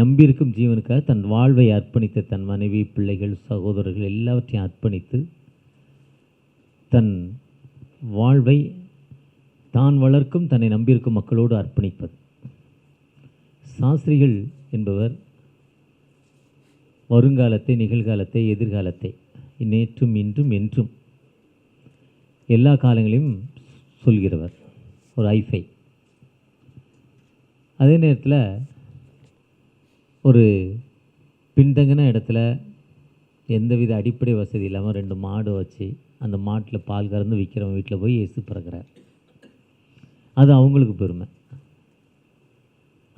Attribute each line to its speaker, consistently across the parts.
Speaker 1: நம்பியிருக்கும் ஜீவனுக்காக தன் வாழ்வை அர்ப்பணித்த தன் மனைவி, பிள்ளைகள், சகோதரர்கள் எல்லாவற்றையும் அர்ப்பணித்து தன் வாழ்வை தான் வளர்க்கும் தன்னை நம்பியிருக்கும் மக்களோடு அர்ப்பணிப்பது. சாஸ்திரிகள் என்பவர் வருங்காலத்தை, நிகழ்காலத்தை, எதிர்காலத்தை, நேற்றும் இன்றும் என்றும் எல்லா காலங்களையும் சொல்கிறவர், ஒரு ஐஃபை. அதே நேரத்தில் ஒரு பின்தங்கின இடத்துல எந்தவித அடிப்படை வசதி இல்லாமல் 2 மாடு வச்சு அந்த மாட்டில் பால் கறந்து விற்கிறவங்க வீட்டில் போய் இயேசு பிறக்கிறார். அது அவங்களுக்கு பெருமை.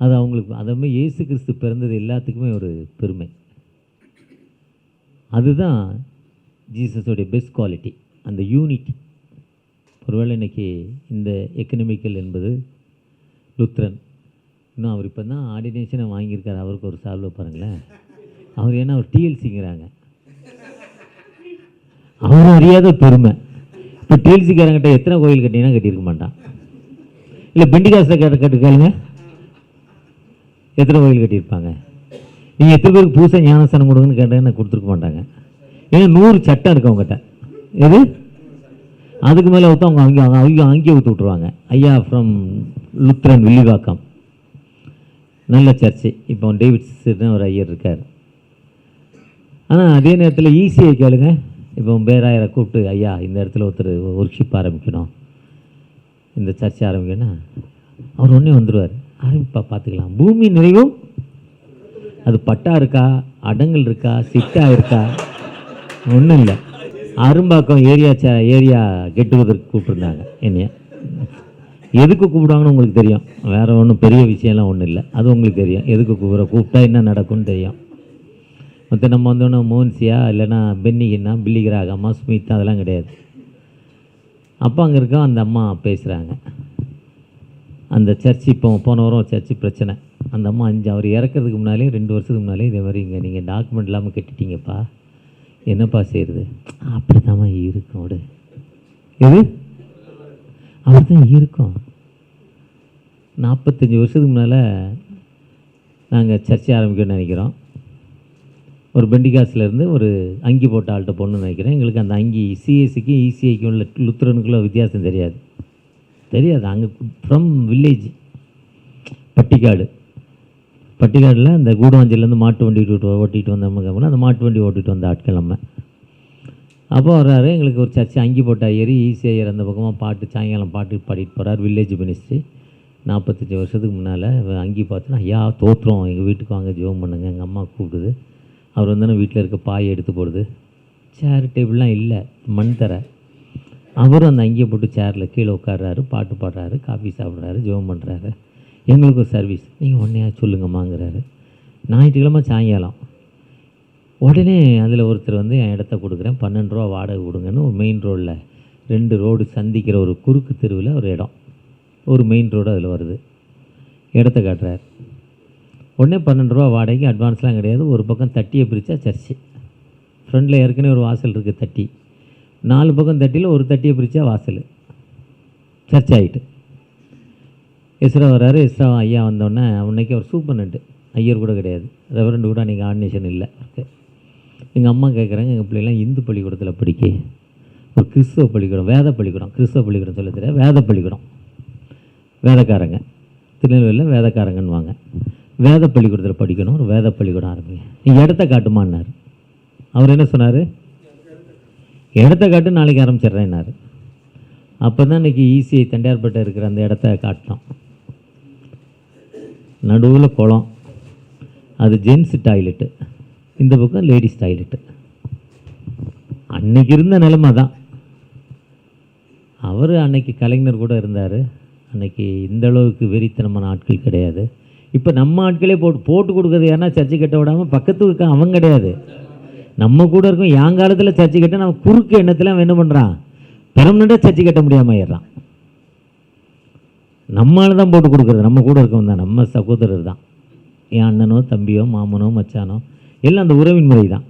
Speaker 1: அது அவங்களுக்கு அதுமாதிரி இயேசு கிறிஸ்து பிறந்தது எல்லாத்துக்குமே ஒரு பெருமை. அதுதான் ஜீசஸோடைய பெஸ்ட் குவாலிட்டி, அந்த யூனிட்டி. ஒருவேளை இன்றைக்கி இந்த எக்கனாமிக்கல் என்பது லுத்ரன், இன்னும் அவர் இப்போ தான் ஆர்டினேஷனை வாங்கியிருக்காரு. அவருக்கு ஒரு சால்வை பாருங்களேன். அவர் ஏன்னா அவர் டிஎல்சிங்கிறாங்க, அவர் அறியாத பெருமை. இப்போ டிஎல்சிக்காரங்கிட்ட எத்தனை கோயில் கட்டிங்கன்னா கட்டியிருக்க மாட்டான். இல்லை பெண்டிகாசில் கேளுங்க, எத்தனை கோயில் கட்டியிருப்பாங்க. நீங்கள் எத்தனை பேருக்கு பூசை ஞானஸ்தானம் கொடுங்கன்னு கேட்டாங்கன்னா கொடுத்துருக்க மாட்டாங்க. ஏன்னா 100 சட்டம் இருக்கு அவங்ககிட்ட. எது அதுக்கு மேலே ஊற்ற அவங்க அங்கேயே ஊற்று விட்ருவாங்க. ஐயா ஃப்ரம் லுத்ரன் வில்லிவாக்கம், நல்ல சர்ச்சு. இப்போ டேவிட்ஸ்னு ஒரு ஐயர் இருக்கார். ஆனால் அதே நேரத்தில் ஈஸியை கேளுங்க. இப்போ பேராயரை கூப்பிட்டு, ஐயா இந்த இடத்துல ஒருத்தர் ஒர்க்ஷிப் ஆரம்பிக்கணும், இந்த சர்ச்சை ஆரம்பிக்கணும்னா அவர் ஒன்றே வந்துடுவார். ஆரம்பிப்பா, பார்த்துக்கலாம். பூமி நிறைவும் அது பட்டா இருக்கா, அடங்கல் இருக்கா, சிட்டா இருக்கா, ஒன்றும் இல்லை. அரும்பாக்கம் ஏரியா கெட்டுவதற்கு கூப்பிட்டுருந்தாங்க என்னைய. எதுக்கு கூப்பிடுவாங்கன்னு உங்களுக்கு தெரியும். வேறு ஒன்றும் பெரிய விஷயம்லாம் ஒன்றும் இல்லை, அது உங்களுக்கு தெரியும். எதுக்கு கூப்பிட்டா என்ன நடக்கும்னு தெரியும். மற்ற நம்ம வந்தோன்னா மோன்சியா இல்லைன்னா பென்னிகின்னா பில்லிகிராகம்மா ஸ்மித் அதெல்லாம் கிடையாது. அப்போ அங்கே இருக்க அந்த அம்மா பேசுகிறாங்க. அந்த சர்ச்சு இப்போ போன வாரம் சர்ச்சு பிரச்சனை. அந்த அம்மா அவர் இறக்கிறதுக்கு முன்னாலே 2 வருஷத்துக்கு முன்னாலே இதே மாதிரி இங்கே நீங்கள் டாக்குமெண்ட் இல்லாமல் கட்டிட்டீங்கப்பா, என்னப்பா செய்கிறது. அப்படி தான்மா இருக்கும். அவடு எது அவர் தான் இருக்கும். 45 வருஷத்துக்கு முன்னால் நாங்கள் சர்ச்சை ஆரம்பிக்கணும்னு நினைக்கிறோம். ஒரு பெண்டிகாஸ்லேருந்து ஒரு அங்கி போட்ட ஆள்கிட்ட பொண்ணுன்னு நினைக்கிறேன். எங்களுக்கு அந்த அங்கி சிஎஸ்சிக்கும் இசிஐக்கும் உள்ள லுத்ரனுக்குள்ள வித்தியாசம் தெரியாது. அங்கே ஃப்ரம் வில்லேஜ் பட்டிக்காடில் அந்த கூடுவாஞ்சிலேருந்து மாட்டு வண்டி ஓட்டிகிட்டு வந்தோம்னா அந்த மாட்டு வண்டி ஓட்டிகிட்டு வந்த ஆட்கள் நம்ம. அப்போ வர்றாரு, எங்களுக்கு ஒரு சர்ச்சை அங்கி போட்ட ஐயர், ஈசி ஐயர் அந்த பக்கமாக பாட்டு சாயங்காலம் பாட்டு பாடிட்டு போகிறார். வில்லேஜ் மினிஸ்ட்ரி 45 வருஷத்துக்கு முன்னால் அங்கி பார்த்தோன்னா, ஐயா தோற்றுறோம், எங்கள் வீட்டுக்கு வாங்க ஜோம் பண்ணுங்க, எங்கள் அம்மா கூப்பிடுது. அவர் வந்தோன்னா வீட்டில் இருக்க பாயை எடுத்து போடுது. சேர் டேபிள்லாம் இல்லை, மண் தர. அவரும் அந்த அங்கேயே போட்டு சேரில் கீழே உட்காடுறாரு, பாட்டு பாடுறாரு, காஃபி சாப்பிட்றாரு, ஜோம் பண்ணுறாரு. எங்களுக்கு ஒரு சர்வீஸ், நீங்கள் உடனே சொல்லுங்கம்மாங்கிறாரு. ஞாயிற்றுக்கிழமை சாயங்காலம் உடனே அதில் ஒருத்தர் என் இடத்த கொடுக்குறேன், 12 ரூபா வாடகை கொடுங்கன்னு ஒரு மெயின் ரோடில் 2 ரோடு சந்திக்கிற ஒரு குறுக்கு தெருவில் ஒரு இடம், ஒரு மெயின் ரோடு அதில் வருது. இடத்த காட்டுறார். உடனே 12 ரூபா வாடகைக்கு அட்வான்ஸ்லாம் கிடையாது. ஒரு பக்கம் தட்டியை பிரித்தா சர்ச்சு, ஃப்ரண்டில் ஏற்கனவே ஒரு வாசல் இருக்குது தட்டி, 4 பக்கம் தட்டியில் ஒரு தட்டியை பிரித்தா வாசல், சர்ச் ஆகிட்டு. இஸ்ரா வர்றாரு. இஸ்ரா ஐயா வந்தோடனே அன்றைக்கி அவர் சூப்பர்னட்டு, ஐயர் கூட கிடையாது, ரெவரண்ட் கூட அன்றைக்கி ஆர்டினேஷன் இல்லை. எங்கள் அம்மா கேட்குறாங்க, எங்கள் பிள்ளைலாம் இந்து பள்ளிக்கூடத்தில் படிக்க, ஒரு கிறிஸ்துவ பள்ளிக்கூடம், வேத பள்ளிக்கூடம், கிறிஸ்துவ பள்ளிக்கூடம் சொல்ல தெரியாது, வேத பள்ளிக்கூடம், வேதக்காரங்க, திருநெல்வேலியில் வேதக்காரங்கன்னு வாங்க, வேத பள்ளிக்கூடத்தில் படிக்கணும், ஒரு வேத பள்ளிக்கூடம் ஆரம்பிங்க, நீங்கள் இடத்த காட்டுமான்னார். அவர் என்ன சொன்னார், இடத்த காட்டு, நாளைக்கு ஆரம்பிச்சிட்றேன்னாரு. அப்போ தான் இன்றைக்கி ஈசிஐ தண்டையார்பேட்டை இருக்கிற அந்த இடத்த காட்டினோம். நடுவில் குளம், அது ஜென்ஸு டாய்லெட்டு, இந்த பக்கம் லேடிஸ் டாய்லெட்டு. அன்னைக்கு இருந்த நிலைமை தான். அவர் அன்னைக்கு கலைஞர் கூட இருந்தார். அன்னைக்கு இந்த அளவுக்கு வெறித்தனமான ஆட்கள் கிடையாது. இப்போ நம்ம ஆட்களே போட்டு கொடுக்குறது யாருன்னா சர்ச்சை கட்ட விடாமல் பக்கத்து இருக்க அவன் கிடையாது, நம்ம கூட இருக்கும். என் காலத்தில் சர்ச்சை கட்ட நம்ம குறுக்கு எண்ணத்தில் அவன் என்ன பண்ணுறான், பெர்மனெண்ட்டாக சர்ச்சை கட்ட முடியாமல் ஆயிடுறான். நம்மளால தான் போட்டு கொடுக்குறது, நம்ம கூட இருக்கவன் தான், நம்ம சகோதரர் தான், என் அண்ணனோ தம்பியோ மாமனோ மச்சானோ எல்லாம் அந்த உறவின் முறை தான்.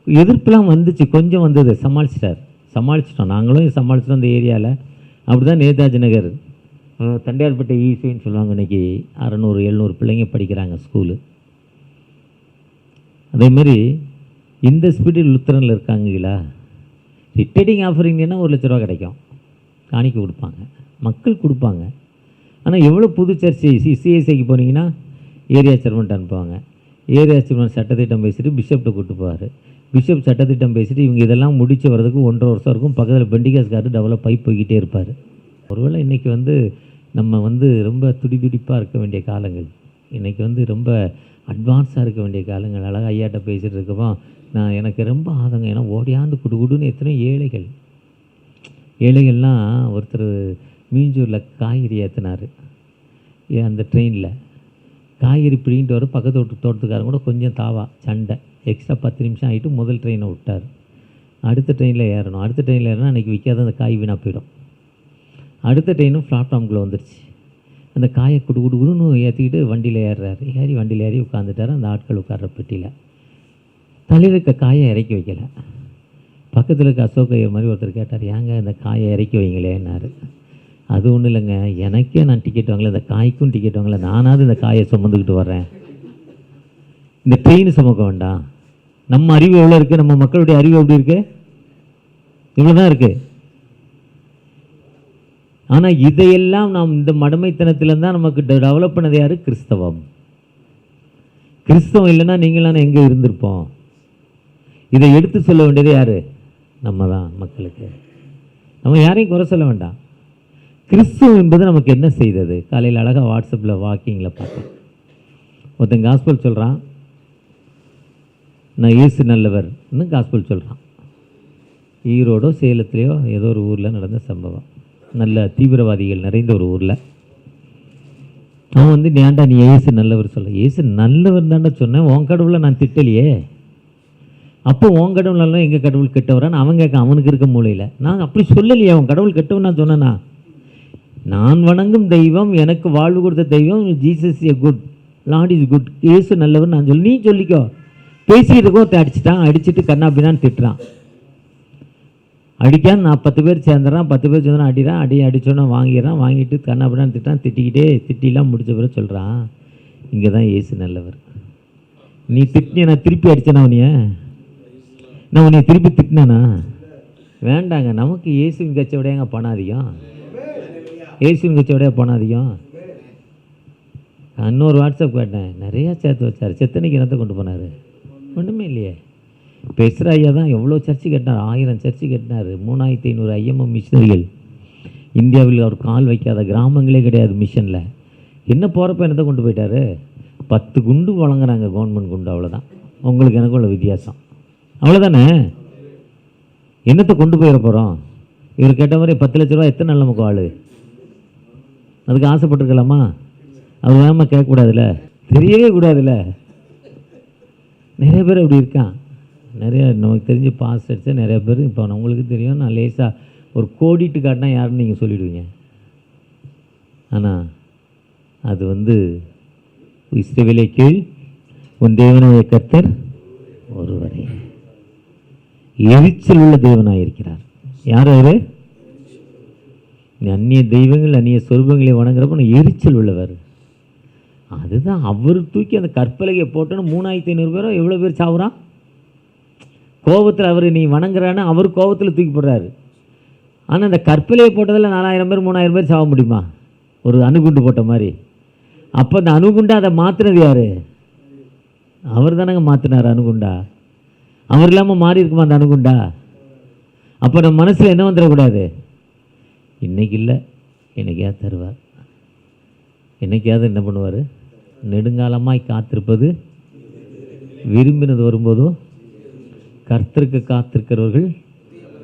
Speaker 1: எதிர்ப்புலாம் வந்துச்சு, கொஞ்சம் வந்தது, சமாளிச்சிட்டோம். நாங்களும் சமாளிச்சிட்டோம் அந்த ஏரியாவில். அப்படி தான் நேதாஜி நகர் தண்டையார்பேட்டை ஈசின்னு சொல்லுவாங்க. இன்றைக்கி 600-700 பிள்ளைங்க படிக்கிறாங்க ஸ்கூலு. அதேமாரி இந்த ஸ்பீடில் லுத்தரனில் இருக்காங்களா, ரிட்டைடிங் ஆஃபரிங்கன்னா 1 லட்ச ரூபா கிடைக்கும், காணிக்க கொடுப்பாங்க, மக்கள் கொடுப்பாங்க. ஆனால் எவ்வளோ புது சர்ச்சை. சிஎஸ்ஐக்கு போனீங்கன்னா ஏரியா சேர்மன்ட்டு அனுப்புவாங்க. ஏரியா சேர்மன் சட்டத்திட்டம் பேசிட்டு பிஷப்கிட்ட கூப்பிட்டு போவார். பிஷப் சட்டத்திட்டம் பேசிட்டு இவங்க இதெல்லாம் முடிச்சு வர்றதுக்கு 1.5 வருஷம் இருக்கும். பக்கத்தில் பெண்டிகாஸ்காரர் டெவலப் ஆகி போய்கிட்டே இருப்பார். ஒருவேளை இன்றைக்கி நம்ம ரொம்ப துடிப்பாக இருக்க வேண்டிய காலங்கள், இன்றைக்கி ரொம்ப அட்வான்ஸாக இருக்க வேண்டிய காலங்கள். அழகாக ஐயாட்ட பேசிகிட்டு இருக்கப்போ எனக்கு ரொம்ப ஆதங்கம். ஏன்னா ஓடியாந்து குடுன்னு எத்தனையோ ஏழைகள்லாம் ஒருத்தர் மீஞ்சூரில் காய்கறி ஏற்றினார். அந்த ட்ரெயினில் காய்கறி பிடிங்கிட்டு வர பக்கத்து தோட்டத்துக்காரங்க கூட கொஞ்சம் சண்டை எக்ஸ்ட்ரா 10 நிமிஷம் ஆகிட்டு முதல் ட்ரெயினை விட்டார். அடுத்த ட்ரெயினில் ஏறணும். அடுத்த ட்ரெயினில் ஏறினா அன்றைக்கி விற்காத அந்த காய் வீணாக போயிடும். அடுத்த ட்ரெயினும் பிளாட்ஃபார்முக்குள்ளே வந்துடுச்சு. அந்த காயை குடுன்னு ஏற்றிக்கிட்டு வண்டியில் ஏறி வண்டியில் ஏறி உட்காந்துட்டார். அந்த ஆட்கள் உட்கார்ற பெட்டியில் தலையில் இருக்க காயை இறக்கி வைக்கலை. பக்கத்தில் இருக்க அசோகையர் மாதிரி ஒருத்தர் கேட்டார், ஏங்க இந்த காயை இறக்கி வைங்களேன்னாரு. அது ஒன்றும் இல்லைங்க, எனக்கே நான் டிக்கெட் வாங்கலை, இந்த காய்க்கும் டிக்கெட் வாங்கலை, நானாவது இந்த காயை சுமந்துக்கிட்டு வர்றேன், இந்த ட்ரெயின் சுமக்க வேண்டாம். நம்ம அறிவு எவ்வளோ இருக்குது, நம்ம மக்களுடைய அறிவு எப்படி இருக்குது, இவ்வளோ தான் இருக்குது. ஆனால் இதையெல்லாம் நாம் இந்த மடமைத்தனத்தில்தான் நமக்கு டெவலப் பண்ணது யார்? கிறிஸ்தவம். கிறிஸ்தவம் இல்லைன்னா நீங்களாம் எங்கே இருந்திருப்போம்? இதை எடுத்து சொல்ல வேண்டியது யார்? நம்ம தான் மக்களுக்கு. நம்ம யாரையும் குறை சொல்ல வேண்டாம். கிறிஸ்துவம் என்பது நமக்கு என்ன செய்தது? காலையில் அழகாக வாட்ஸ்அப்பில் வாக்கிங்கில் பார்த்தேன். ஒருத்தன் காஸ்பல் சொல்கிறான், நான் இயேசு நல்லவர்னு காஸ்பல் சொல்கிறான். ஈரோடோ சேலத்துலேயோ ஏதோ ஒரு ஊரில் நடந்த சம்பவம். நல்ல தீவிரவாதிகள் நிறைந்த ஒரு ஊரில் அவன் ஏன்டா நீ இயேசு நல்லவர் சொல்ல? இயேசு நல்லவர் தாண்டா சொன்னேன், உன் கடவுளை நான் திட்டலையே. அப்போ உன் கடவுள் நல்லா எங்கள் கடவுள் கெட்டவரான்னு அவன் கேட்க, அவனுக்கு இருக்க மூலையில். நான் அப்படி சொல்லலையே, அவன் கடவுள் கெட்டவன் நான் சொன்னேன்னா? நான் வணங்கும் தெய்வம், எனக்கு வாழ்வு கொடுத்த தெய்வம், Jesus A good, Lord is good, இயேசு நல்லவர் நான் சொல்லி, நீ சொல்லிக்கோ. பேசிக்கிட்டு அடிச்சுட்டு கண்ணாப்பினான்னு திட்டுறான். அடிக்கான்னு நான் 10 பேர் சேர்ந்துறான், 10 பேர் சேர்ந்து அடிறான், அடிச்சோன்னா வாங்கிட்டு கண்ணாப்பினான்னு திட்டான். திட்டிலாம் முடிச்ச பிறகு சொல்கிறான், இங்கே தான் இயேசு நல்லவர். நீ திட்டினிய நான் திருப்பி அடித்தேனா? நான் உன்னை திருப்பி திட்டினானா? வேண்டாங்க, நமக்கு இயேசுவின் கட்சியை விடையாங்க பணம் அதிகம். இயேசுவின் கட்சியை விடையா பணம் அதிகம். இன்னொரு வாட்ஸ்அப் கேட்டேன், நிறையா சேர்த்து வச்சார். செத்தனைக்கு என்னத்தை கொண்டு போனார்? ஒன்றுமே இல்லையே. இப்போ ஐயா தான் எவ்வளோ சர்ச்சு கட்டினார், 1000 சர்ச்சு கட்டினார், 3500 ஐஎம்எம் மிஷினரிகள். இந்தியாவில் அவர் கால் வைக்காத கிராமங்களே கிடையாது மிஷனில். என்ன போகிறப்ப என்னத்தை கொண்டு போயிட்டார்? 10 குண்டு வழங்குறாங்க, கவர்மெண்ட் குண்டு. அவ்வளோதான் உங்களுக்கு எனக்கு உள்ள வித்தியாசம், அவ்வளோதானே. என்னத்தை கொண்டு போயிட போகிறோம்? இவர் கேட்ட மாதிரி 10 லட்ச ரூபா எத்தனை நாள் நமக்கு ஆள்? அதுக்கு ஆசைப்பட்டுருக்கலாமா? அது வேகமாக கேட்கக்கூடாதுல்ல, தெரியவே கூடாதுல்ல. நிறைய பேர் அப்படி இருக்கான். நிறைய நமக்கு தெரிஞ்சு பாஸ் அடித்தா நிறைய பேர். இப்போ உங்களுக்கு தெரியும், நான் லேசாக ஒரு கோடிட்டு காட்டினா யாருன்னு நீங்கள் சொல்லிவிடுவீங்க. ஆனால் அது இஸ்ரவேலே கேள், உன் தேவனாய கர்த்தர் ஒருவரே. எரிச்சல் உள்ள தேவனாக இருக்கிறார். யார் அவர்? அந்நிய தெய்வங்கள் அந்நிய சொருபங்களை வணங்குறப்ப எரிச்சல் உள்ளவர். அதுதான் அவர் தூக்கி அந்த கற்பலகையை போட்டோன்னு 3500 பேரோ எவ்வளோ பேர் சாவுறான் கோபத்தில். அவர் நீ வணங்குறான்னு அவர் கோபத்தில் தூக்கி போடுறாரு. ஆனால் அந்த கற்பலையை போட்டதில் 4000 பேர் 3000 பேர் சாக முடியுமா? ஒரு அணுகுண்டு போட்ட மாதிரி. அப்போ அந்த அணுகுண்டா அதை மாற்றினது யார்? அவர் தானங்க மாற்றினார் அணுகுண்டா. அவர் இல்லாமல் மாறி இருக்குமா அந்த அணுகுண்டா? அப்போ நம்ம மனசில் என்ன வந்துடக்கூடாது? இன்றைக்கி இல்லை, என்னைக்காவது தருவார். என்னைக்காவது என்ன பண்ணுவார்? நெடுங்காலமாய் காத்திருப்பது விரும்பினது வரும்போதோ கர்த்தருக்கு காத்திருக்கிறவர்கள்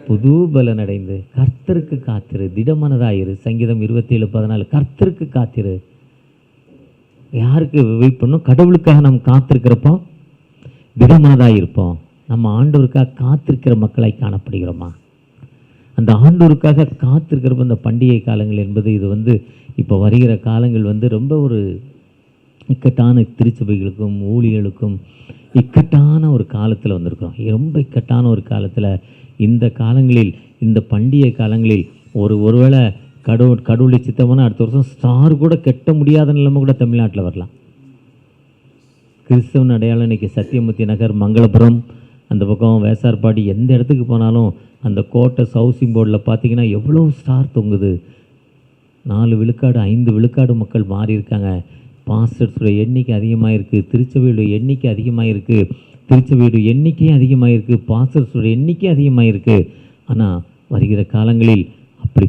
Speaker 1: புது பலன் அடைந்து. கர்த்தருக்கு காத்திரு, திடமனதாயிரு. சங்கீதம் 27:14. கர்த்தருக்கு காத்திரு. யாருக்கு வெயிட் பண்ணணும்? கடவுளுக்காக நம்ம காத்திருக்கிறப்போ திடமனதாக இருப்போம். நம்ம ஆண்டவருக்காக காத்திருக்கிற மக்களாய் காணப்படுகிறோமா? அந்த ஆண்டவருக்காக காத்திருக்கிறப்ப இந்த பண்டிகை காலங்கள் என்பது இது இப்போ வருகிற காலங்கள் ரொம்ப ஒரு இக்கட்டான திருச்சபைகளுக்கும் ஊழியர்களுக்கும் இக்கட்டான ஒரு காலத்தில் வந்திருக்கிறோம். ரொம்ப இக்கட்டான ஒரு காலத்தில். இந்த காலங்களில், இந்த பண்டிகை காலங்களில் ஒருவேளை கடவுளை சித்தமான அடுத்த வருஷம் ஸ்டார் கூட கெட்ட முடியாத நிலைமை கூட தமிழ்நாட்டில் வரலாம். கிறிஸ்தவன் அடையாளம் இன்றைக்கி சத்தியமூர்த்தி நகர், மங்களபுரம், அந்த பக்கம் வேசார்பாடி, எந்த இடத்துக்கு போனாலும் அந்த கோட்டை ஹவுசிங் போர்டில் பார்த்தீங்கன்னா எவ்வளோ ஸ்டார் தொங்குது. 4 விழுக்காடு 5 விழுக்காடு மக்கள் மாறி இருக்காங்க. பாஸ்டர்ஸோட எண்ணிக்கை அதிகமாக இருக்குது, திருச்சபையோட எண்ணிக்கை அதிகமாக இருக்குது, திருச்சபையோட எண்ணிக்கையும் அதிகமாக இருக்குது, பாஸ்டர்ஸோட எண்ணிக்கை அதிகமாக இருக்குது. ஆனால் வருகிற காலங்களில் அப்படி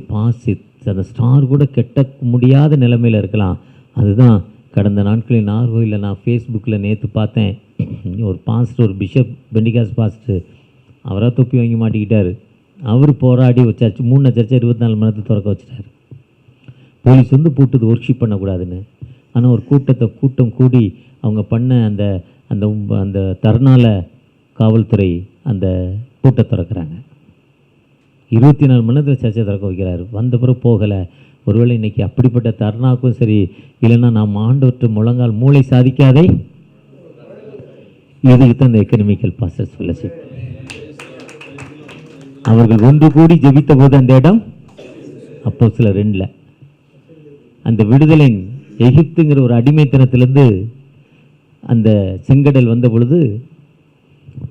Speaker 1: அந்த ஸ்டார் கூட கெட்ட முடியாத நிலைமையில் இருக்கலாம். அதுதான் கடந்த நாட்களில் நாகர்கோயிலில் நான் ஃபேஸ்புக்கில் நேற்று பார்த்தேன். ஒரு பாஸ்டர், ஒரு பிஷப், பெண்டிகாஸ் பாஸ்டர், அவராக தொப்பி வாங்கி மாட்டிக்கிட்டார். அவர் போராடி ஒரு சர்ச் 3 சர்ச்சை 24 மணி நேரத்துக்கு திறக்க வச்சுட்டார். போலீஸ் வந்து பூட்டுது ஒர்க்ஷிப் பண்ணக்கூடாதுன்னு. ஆனால் ஒரு கூட்டம் கூடி அவங்க பண்ண அந்த அந்த அந்த தர்ணால காவல்துறை அந்த கூட்டத்தை திறக்கிறாங்க. 24 மணி நேரத்தில் சர்ச்சை திறக்க வைக்கிறார். வந்த பிறகு போகலை. ஒருவேளை இன்றைக்கி அப்படிப்பட்ட தர்ணாக்கும் சரி, இல்லைன்னா நாம் ஆண்டவற்று முழங்கால் மூளை சாதிக்காதே. இதுக்கு தான் இந்த எக்கனாமிக்கல் பாஸ்டர்ஸ் ஃபெல்லோஷிப். அவர்கள் ஒன்று கூடி ஜெபித்த போது அந்த இடம் அப்போஸ்தலர் 2 அந்த விடுதலை எகிப்துங்கிற ஒரு அடிமைத்தனத்திலேருந்து அந்த செங்கடல் வந்த பொழுது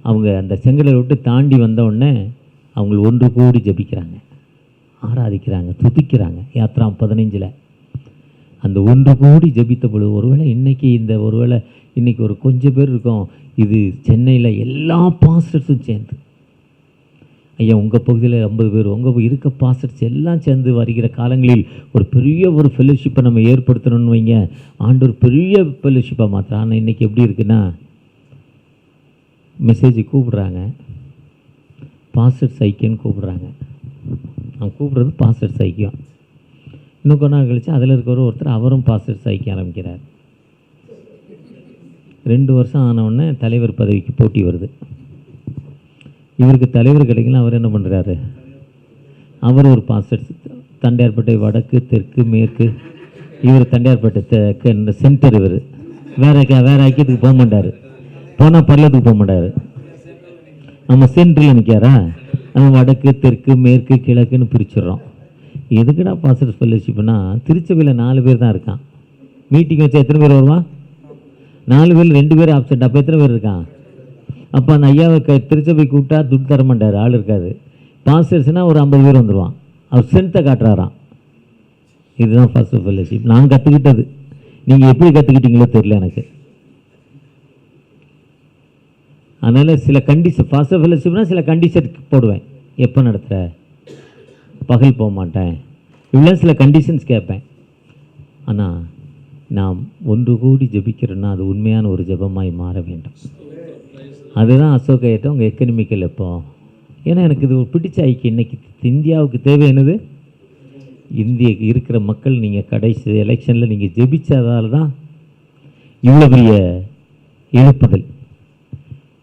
Speaker 1: அவங்க அந்த செங்கடலை விட்டு தாண்டி வந்த உடனே அவங்க ஒன்று கூடி ஜெபிக்கிறாங்க, ஆராதிக்கிறாங்க, துதிக்கிறாங்க. யாத்ரா 15 அந்த ஒன்று கூடி ஜெபித்த பொழுது ஒருவேளை இன்றைக்கி ஒரு கொஞ்சம் பேர் இருக்கோம். இது சென்னையில் எல்லா பாஸ்டர்ஸும் சேர்ந்து, ஐயா உங்கள் பகுதியில் 50 பேர், உங்கள் இருக்க பாஸ்டர்ஸ் எல்லாம் சேர்ந்து வருகிற காலங்களில் ஒரு பெரிய ஒரு ஃபெல்லோஷிப்பை நம்ம ஏற்படுத்தணும்னு வைங்க. ஆண்டவர் பெரிய ஃபெல்லோஷிப்பாக மாத்திரம். ஆனால் இன்றைக்கி எப்படி இருக்குன்னா, மெசேஜ் கூப்பிடுறாங்க, பாஸ்டர்ஸ் ஐக்கியம்னு கூப்பிடுறாங்க. அவன் கூப்பிட்றது பாஸ்டர்ஸ் ஐக்கியம். இன்னும் கொஞ்ச நாள் கழிச்சு அதில் இருக்கிற ஒருத்தர் அவரும் பாஸ்டர்ஸ் ஐக்கியம் ஆரம்பிக்கிறார். 2 வருஷம் ஆனவுடனே தலைவர் பதவிக்கு போட்டி வருது. இவருக்கு தலைவர் கிடைக்கல. அவர் என்ன பண்ணுறாரு, அவர் ஒரு பாஸ்டர், தண்டையார்பேட்டை வடக்கு, தெற்கு, மேற்கு. இவர் தண்டையார்பேட்டை சென்டர். இவர் வேறு ஐக்கியத்துக்கு போக மாட்டார். போனால் பல்லத்துக்கு போக மாட்டார். நம்ம சென்டரில் நிற்காரா, நம்ம வடக்கு, தெற்கு, மேற்கு, கிழக்குன்னு பிரிச்சிடுறோம். எதுக்குடா பாஸ்டர்ஸ் ஃபெல்லோஷிப்னா, திருச்சபையில் 4 பேர் தான் இருக்கான். மீட்டிங் வச்சா எத்தனை பேர் வருவான்? 4 பேர் 2 பேர் ஆப்சென்ட். அப்போ எத்தனை பேர் இருக்கான்? அப்போ அந்த ஐயாவை திருச்சபை கூப்பிட்டா துட்டு தர மாட்டார், ஆள் இருக்காது. பாஸ்டர்ஸ்னால் ஒரு 50 பேர் வந்துடுவான். அவர் ஸ்ட்ரென்த்தை காட்டுறாராம். இதுதான் ஃபர்ஸ்ட் ஃபெல்லோஷிப். நான் கற்றுக்கிட்டது. நீங்கள் எப்படி கற்றுக்கிட்டீங்களோ தெரியல எனக்கு. அதனால் சில கண்டிஷன், ஃபர்ஸ்ட் ஃபெல்லோஷிப்னால் சில கண்டிஷன் போடுவேன். எப்போ நடத்துகிற, பகல் போக மாட்டேன், இவ்வளோ சில கண்டிஷன்ஸ் கேட்பேன். ஆனால் நாம் ஒன்று கூடி ஜெபிக்கிறோன்னா அது உண்மையான ஒரு ஜெபமாய் மாற வேண்டும். அதுதான் அசோக் ஐயட்ட உங்கள் எக்கனாமிக்கல். எப்போ ஏன்னா எனக்கு இது பிடிச்ச ஐக்கியம். இன்றைக்கி இந்தியாவுக்கு தேவை என்னது, இந்திய இருக்கிற மக்கள் நீங்கள் கடைசி எலெக்ஷனில் நீங்கள் ஜெபிச்சதால் தான் இவ்வளோ பெரிய எழுப்புதல்.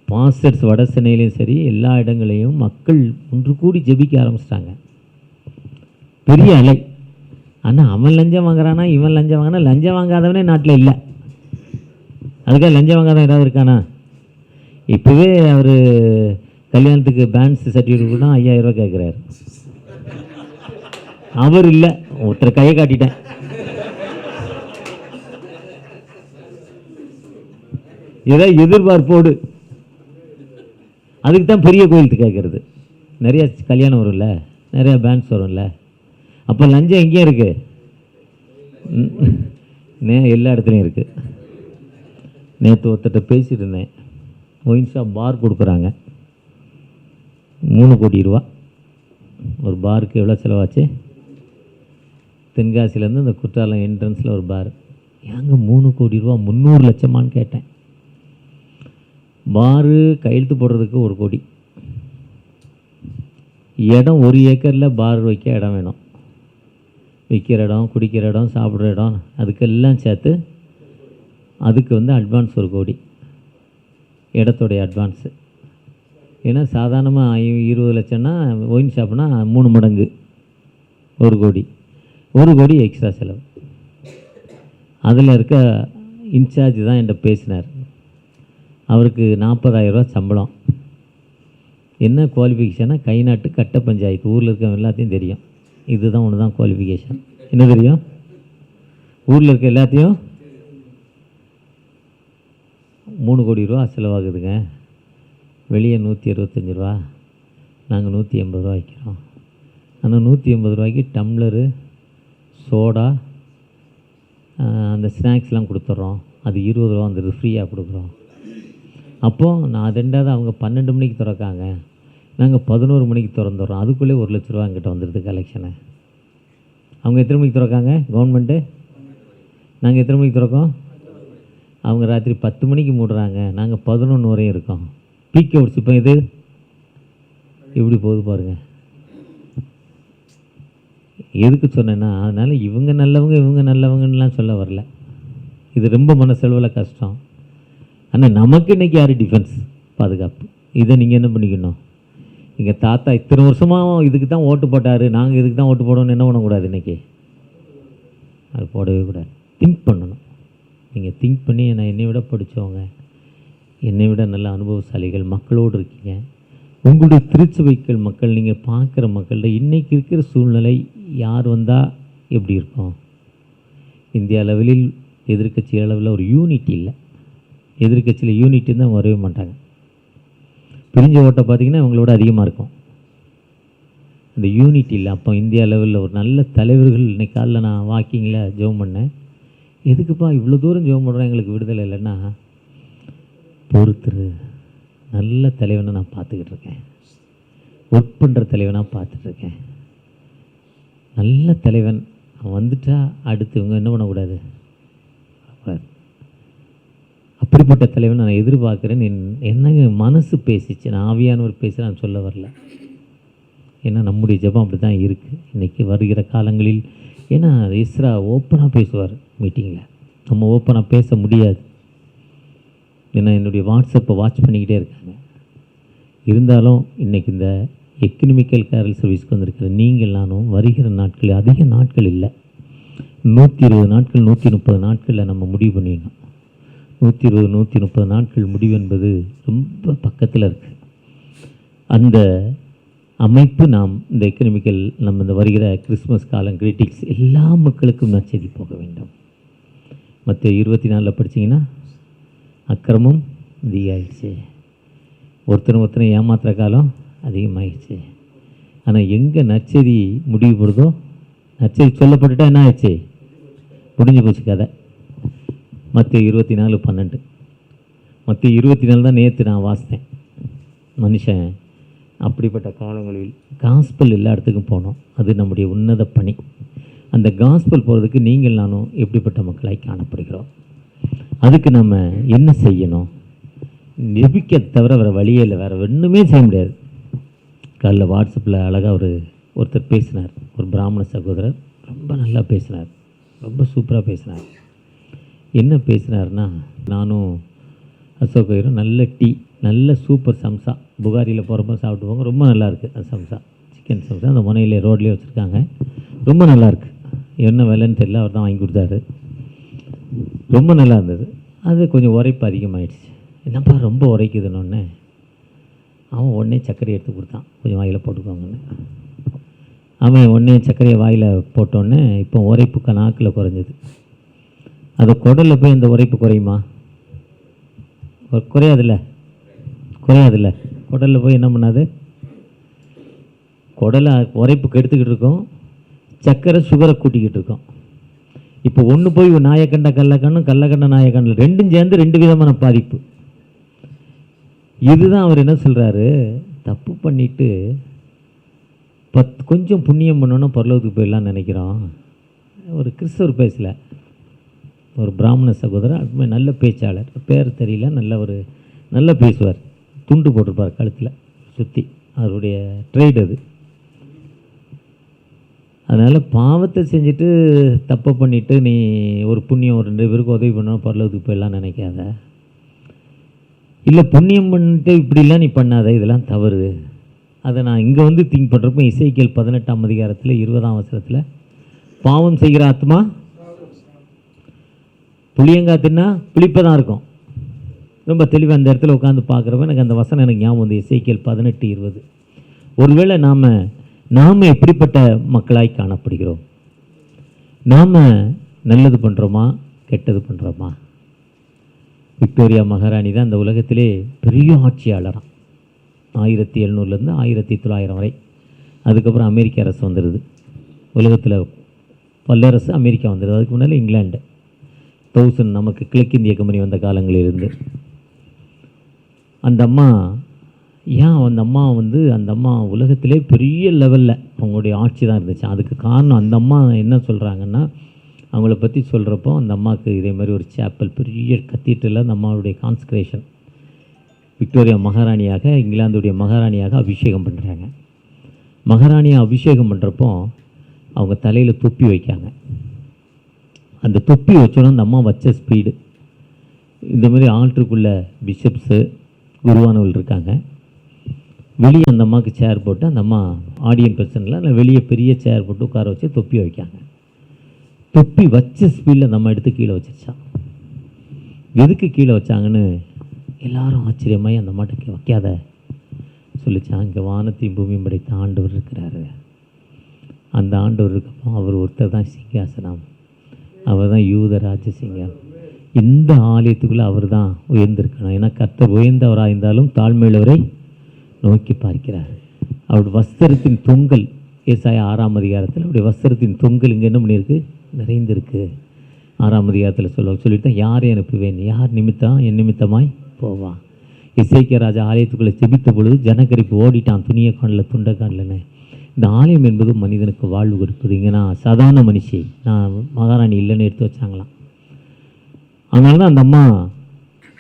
Speaker 1: பாஸ்டர்ஸ் வட சென்னையிலையும் சரி, எல்லா இடங்களையும் மக்கள் ஒன்று கூடி ஜெபிக்க ஆரம்பிச்சிட்டாங்க. பெரிய அலை. ஆனால் அவன் லஞ்சம் வாங்குறானா, இவன் லஞ்சம் வாங்கினா, லஞ்சம் வாங்காதவனே நாட்டில் இல்லை. அதுக்காக லஞ்சம் வாங்காதவன் ஏதாவது இருக்கானா? இப்போவே அவர் கல்யாணத்துக்கு பேன்ஸ் சர்டிஃபிகேட் கூட 5000 ரூபா கேட்குறாரு. அவர் இல்லை, ஒருத்தர் கையை காட்டிட்டேன். ஏதோ எதிர்பார்ப்போடு. அதுக்கு தான் பெரிய கோயிலுக்கு கேட்குறது. நிறையா கல்யாணம் வரும்ல, நிறையா பேன்ஸ் வரும்ல. அப்போ லஞ்சம் எங்கேயும் இருக்குது, எல்லா இடத்துலையும் இருக்குது. நேற்று ஒருத்தட்ட பேசிட்டு இருந்தேன். ஒயின் ஷாப் பார் கொடுக்குறாங்க, 3 கோடி ரூபா ஒரு பாருக்கு. எவ்வளோ செலவாச்சு? தென்காசிலேருந்து இந்த குற்றாலம் என்ட்ரன்ஸில் ஒரு பார். ஏங்க 3 கோடி ரூபா, 300 லட்சமானு கேட்டேன். பாரு கையெழுத்து போடுறதுக்கு 1 கோடி. இடம் 1 ஏக்கரில் பார் வைக்க இடம் வேணும். விற்கிற இடம், குடிக்கிற இடம், சாப்பிட்ற இடம், அதுக்கெல்லாம் சேர்த்து அதுக்கு அட்வான்ஸ் 1 கோடி. இடத்துடைய அட்வான்ஸு. ஏன்னா சாதாரணமாக 20 லட்சம்னா ஒயின் ஷாப்னா 3 மடங்கு 1 கோடி. 1 கோடி எக்ஸ்ட்ரா செலவு. அதில் இருக்க இன்சார்ஜ் தான் என்கிட்ட பேசினார். அவருக்கு 40,000 ரூபா சம்பளம். என்ன குவாலிஃபிகேஷனாக கை நாட்டு கட்ட பஞ்சாயத்து. ஊரில் இருக்க எல்லாத்தையும் தெரியும். இதுதான் ஒன்று தான் குவாலிஃபிகேஷன். என்ன தெரியும்? ஊரில் இருக்க எல்லாத்தையும் 3 கோடி ரூபா செலவாகுதுங்க. வெளியே 175 ரூபா, நாங்கள் 180 ரூபா வைக்கிறோம். ஆனால் 180 ரூபாய்க்கு டம்ளரு, சோடா, அந்த ஸ்நாக்ஸ்லாம் கொடுத்துட்றோம். அது 20 ரூபா வந்துடுது, ஃப்ரீயாக கொடுக்குறோம். அப்போது நான் 2வது அவங்க 12 மணிக்கு திறக்காங்க, நாங்கள் 11 மணிக்கு திறந்துடுறோம். அதுக்குள்ளே 1 லட்ச ரூபா எங்கிட்ட வந்துடுது கலெக்ஷனை. அவங்க எத்தனை மணிக்கு திறக்காங்க கவர்மெண்ட்டு? நாங்கள் எத்தனை மணிக்கு திறக்கோம்? அவங்க ராத்திரி 10 மணிக்கு மூடுறாங்க, நாங்கள் 11 வரையும் இருக்கோம். Peak hours. இப்போ இது எப்படி போகுது பாருங்கள். எதுக்கு சொன்னேன்னா, அதனால் இவங்க நல்லவங்க இவங்க நல்லவங்கன்னெலாம் சொல்ல வரல. இது ரொம்ப மனசெலவில் கஷ்டம். ஆனால் நமக்கு இன்றைக்கி யார் டிஃபென்ஸ், பாதுகாப்பு. இதை நீங்கள் என்ன பண்ணிக்கணும்? எங்கள் தாத்தா இத்தனை வருஷமாக இதுக்கு தான் ஓட்டு போட்டார், நாங்கள் இதுக்கு தான் ஓட்டு போடணும்னு என்ன பண்ணக்கூடாது? இன்றைக்கி அது போடவே கூடாது. திங்க் பண்ணணும். நீங்கள் திங்க் பண்ணி என்னை விட படித்தவங்க, என்னை விட நல்ல அனுபவசாலிகள் மக்களோடு இருக்கீங்க. உங்களுடைய திருச்சபைகள் மக்கள், நீங்கள் பார்க்குற மக்கள்கிட்ட இன்றைக்கி இருக்கிற சூழ்நிலை யார் வந்தால் எப்படி இருக்கும்? இந்தியா லெவலில் எதிர்க்கட்சி அளவில் ஒரு யூனிட்டி இல்லை. எதிர்க்கட்சியில் யூனிட்டி தான் வரவே மாட்டாங்க. பிரிஞ்ச ஓட்டை பார்த்திங்கன்னா இவங்களோட அதிகமாக இருக்கும். அந்த யூனிட்டி இல்லை. அப்போ இந்தியா லெவலில் ஒரு நல்ல தலைவர்கள். இன்றைக்கி காலைல நான் வாக்கிங்கில் ஜெபம் பண்ணேன். எதுக்குப்பா இவ்வளோ தூரம் ஜெபம் பண்ணுறோம், எங்களுக்கு விடுதலை இல்லைன்னா பொறுத்துரு. நல்ல தலைவனை நான் பார்த்துக்கிட்டு இருக்கேன், ஒர்க் பண்ணுற தலைவனாக பார்த்துட்ருக்கேன். நல்ல தலைவன் அவன் வந்துட்டா அடுத்து இவங்க என்ன பண்ணக்கூடாது? அப்படிப்பட்ட தலைவன் நான் எதிர்பார்க்குறேன்னு என்னங்க மனசு பேசிச்சு. நான் ஆவியானவர் பேச நான் சொல்ல வரல. ஏன்னா நம்முடைய ஜெபம் அப்படி தான் இருக்குது இன்றைக்கி வருகிற காலங்களில். ஏன்னா இஸ்ரா ஓப்பனாக பேசுவார் மீட்டிங்கில், நம்ம ஓப்பனாக பேச முடியாது. ஏன்னா என்னுடைய வாட்ஸ்அப்பை வாட்ச் பண்ணிக்கிட்டே இருக்காங்க. இருந்தாலும் இன்றைக்கி இந்த எக்கனாமிக்கல் கேரல் சர்வீஸ்க்கு வந்திருக்கிற நீங்கள் நானும் வருகிற நாட்கள் அதிக நாட்கள் இல்லை, 120 நாட்கள் 130 நாட்களில் நம்ம முடிவு பண்ணிடணும். 120 130 நாட்கள் முடிவு என்பது ரொம்ப பக்கத்தில் இருக்குது. அந்த அமைப்பு நாம் இந்த எக்கனாமிக்கல் நம்ம இந்த வருகிற கிறிஸ்மஸ் காலம் கிரீட்டிங்ஸ் எல்லா மக்களுக்கும் நற்செய்தி போக வேண்டும். மற்ற 24 படித்தீங்கன்னா அக்கிரமம் அதிகமாகிடுச்சு, ஒருத்தனை ஏமாத்துகிற காலம் அதிகமாகிடுச்சு. ஆனால் எங்கே நற்செய்தி முடிவு போடுதோ, நற்செய்தி சொல்லப்பட்டுட்டா என்ன ஆயிடுச்சு? முடிஞ்சு போச்சு கதை. மற்ற 24:12 மற்ற 24 தான் நேற்று நான் வாசித்தேன். மனுஷன் அப்படிப்பட்ட காலங்களில் காஸ்பல் எல்லா இடத்துக்கும் போனோம். அது நம்முடைய உன்னத பணி. அந்த காஸ்பல் போகிறதுக்கு நீங்கள் நானும் எப்படிப்பட்ட மக்களாய் காணப்படுகிறோம்? அதுக்கு நம்ம என்ன செய்யணும்? நெபிக்க தவிர வேறு வழியே இல்லை, வேறு ஒன்றுமே செய்ய முடியாது. காலைல வாட்ஸ்அப்பில் அழகாக ஒருத்தர் பேசினார், ஒரு பிராமண சகோதரர் ரொம்ப நல்லா பேசினார், ரொம்ப சூப்பராக பேசினார். என்ன பேசினார்னா, நானும் அசோகரும் நல்ல டீ, நல்ல சூப்பர் சம்சா புகாரியில் போகிறப்ப சாப்பிட்டு போங்க, ரொம்ப நல்லாயிருக்கு அந்த சம்சா, சிக்கன் சம்சா. அந்த முனையிலே ரோட்லேயே வச்சுருக்காங்க, ரொம்ப நல்லாயிருக்கு. என்ன விலைன்னு தெரியல, அவர் தான் வாங்கி கொடுத்தாரு. ரொம்ப நல்லா இருந்தது. அது கொஞ்சம் உரைப்பு அதிகமாகிடுச்சு. என்னப்பா ரொம்ப உரைக்குதுன்னொன்னே அவன் உடனே சர்க்கரையை எடுத்து கொடுத்தான், கொஞ்சம் வாயில் போட்டுக்கோங்கன்னு. அவன் உடனே சர்க்கரையை வாயில் போட்டோன்னே இப்போ உரைப்பு நாக்கில் குறைஞ்சது. அது குடலில் போய் அந்த உரைப்பு குறையுமா? குறையாதுல்ல. குடலில் போய் என்ன பண்ணாது? குடலை உரைப்பு கெடுத்துக்கிட்டு இருக்கோம், சர்க்கரை சுகரை கூட்டிக்கிட்டு இருக்கோம். இப்போ ஒன்று போய் நாயக்கண்ட கள்ளக்கண்ணும் கள்ளக்கண்ட நாயக்கண்ணில் ரெண்டும் சேர்ந்து 2 விதமான பாதிப்பு. இதுதான் அவர் என்ன சொல்கிறாரு, தப்பு பண்ணிவிட்டு கொஞ்சம் புண்ணியம் பண்ணோன்னா பரலோகத்துக்கு போயிடலான்னு நினைக்கிறோம். ஒரு கிறிஸ்தவர் பேசலை, ஒரு பிராமண சகோதரர், நல்ல பேச்சாளர், பேர் தெரியல, நல்லா பேசுவார், துண்டு போட்டிருப்பார் கழுத்தில் சுற்றி, அவருடைய ட்ரேட் அது. அதனால் பாவத்தை செஞ்சுட்டு தப்பை பண்ணிவிட்டு நீ ஒரு புண்ணியம் ஒரு 2 பேருக்கு உதவி பண்ணணும் பரலோகத்துக்கு போயிடலாம் நினைக்காத. இல்லை புண்ணியம் பண்ணிட்டு இப்படிலாம் நீ பண்ணாத, இதெல்லாம் தவறு. அதை நான் இங்கே வந்து திங்க் பண்ணுறப்போ எசேக்கியேல் 18ஆம் அதிகாரத்தில் 20ஆம் வசனத்தில், பாவம் செய்கிற ஆத்மா புளியங்காத்துன்னா புளிப்பை தான் இருக்கும். ரொம்ப தெளிவாக அந்த இடத்துல உட்காந்து பார்க்குறப்ப எனக்கு அந்த வசனம் எனக்கு ஞாபகம் வந்து எசேக்கியேல் 18:20. ஒருவேளை நாம் நாம் எப்படிப்பட்ட மக்களாய் காணப்படுகிறோம்? நாம் நல்லது பண்ணுறோமா, கெட்டது பண்ணுறோமா? விக்டோரியா மகாராணி தான் இந்த உலகத்திலே பெரிய ஆட்சியாளராம். 1700 1900 வரை. அதுக்கப்புறம் அமெரிக்க அரசு வந்துடுது. உலகத்தில் வல்லரசு அமெரிக்கா வந்துடுது. அதுக்கு முன்னால் இங்கிலாண்டு 1000 நமக்கு கிழக்கிந்திய கம்பெனி வந்த காலங்களிலிருந்து. அந்த அம்மா அந்த அம்மா உலகத்திலே பெரிய லெவலில் அவங்களுடைய ஆட்சி தான் இருந்துச்சு. அதுக்கு காரணம் அந்த அம்மா என்ன சொல்கிறாங்கன்னா, அவங்கள பற்றி சொல்கிறப்போ அந்த அம்மாவுக்கு இதே மாதிரி ஒரு சேப்பல் பெரிய கத்தீட்ரலில் அந்த அம்மாவுடைய கான்ஸ்கிரேஷன் விக்டோரியா மகாராணியாக, இங்கிலாந்துடைய மகாராணியாக அபிஷேகம் பண்ணுறாங்க. மகாராணியாக அபிஷேகம் பண்ணுறப்போ அவங்க தலையில் தொப்பி வைக்காங்க. அந்த தொப்பி வச்சோன்னா அந்த அம்மா வச்ச ஸ்பீடு, இந்த மாதிரி ஆல்ட்ருக்குள்ளே பிஷப்ஸு குருவானவர்கள் இருக்காங்க. வெளியே அந்த அம்மாவுக்கு சேர் போட்டு, அந்த அம்மா ஆடியன் பர்சனில் இல்லை வெளியே பெரிய சேர் போட்டு உட்கார வச்சு தொப்பி வைக்காங்க. தொப்பி வச்ச ஸ்பீடில் அந்த அம்மா எடுத்து கீழே வச்சிருச்சான். எதுக்கு கீழே வச்சாங்கன்னு எல்லாரும் ஆச்சரியமாகி அந்த அம்மாட்ட வைக்காத சொல்லிச்சான். இங்கே வானத்தையும் பூமியும் படைத்த ஆண்டவர் இருக்கிறாரு. அந்த ஆண்டவர் இருக்கப்போ அவர் ஒருத்தர் தான் சிங்காசனம், அவர் தான் யூத ராஜசிங்கம். இந்த ஆலயத்துக்குள்ளே அவர் தான் உயர்ந்திருக்கணும். ஏன்னா கர்த்தர் உயர்ந்தவராக இருந்தாலும் தாழ்மையுள்ளவரை நோக்கி பார்க்கிறார். அவருடைய வஸ்திரத்தின் தொங்கல், ஏசாயா 6ஆம் அதிகாரத்தில் அவருடைய வஸ்திரத்தின் தொங்கல் இங்கே என்ன பண்ணியிருக்கு, நிறைந்திருக்கு. 6ஆம் அதிகாரத்தில் சொல்லிட்டு தான் யாரை அனுப்புவேன், யார் நிமித்தம் என் நிமித்தமாய் போவான். எசேக்கியா ராஜா ஆலயத்துக்குள்ளே செபித்த பொழுது ஜனகரிப்பு ஓடிட்டான், துணியை காணல துண்டை காணலன்னு. இந்த ஆலயம் என்பது மனிதனுக்கு வாழ்வு கொடுப்பது. இங்கே நான் சாதாரண மனுஷி, நான் மகாராணி இல்லைன்னு எடுத்து வச்சாங்களாம். அதனால தான் அந்த அம்மா